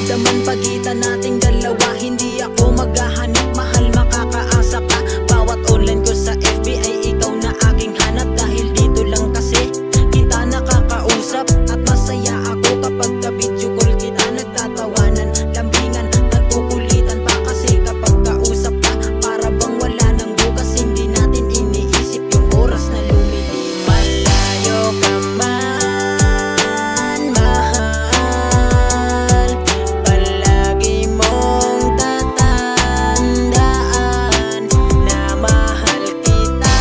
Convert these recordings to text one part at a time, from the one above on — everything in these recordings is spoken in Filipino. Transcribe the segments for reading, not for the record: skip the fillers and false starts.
nararamdaman pagitan nating dalawa. Hindi ako maghahanap, mahal makakaasa ka. Bawat online ko sa FB ay ikaw na aking hanap. Dahil dito lang kasi kita nakakausap. At masaya ako kapag ka-video call kita nagtatawanan, lambingan, nagkukulitan pa. Kasi kapag kausap ka, para bang wala nang bukas. Hindi natin iniisip yung oras na lumilipas. Malayo ka man, mahal, palagi mong tatandaan na mahal kita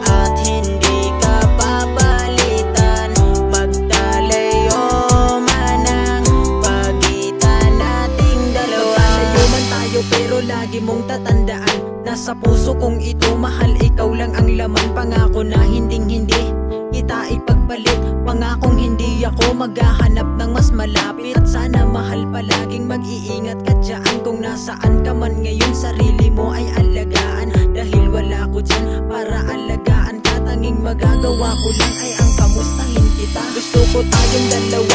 at hindi ka papalitan. Magtalayo man ang pagitan nating dalawa. Magtalayo man tayo pero lagi mong tatandaan, nasa puso kong ito, mahal, ikaw lang ang laman. Pangako na hinding-hindi kita ipagpalit. Pangakong hindi ako maghahanap ng mas malapit. At sana mahal palaging mag-iingat ka dyan. Kung nasaan ka man ngayon, sarili mo ay alagaan. Dahil wala ko dyan para alagaan ka. Tanging magagawa ko lang ay ang kamustahin kita. Gusto ko tayong dalawa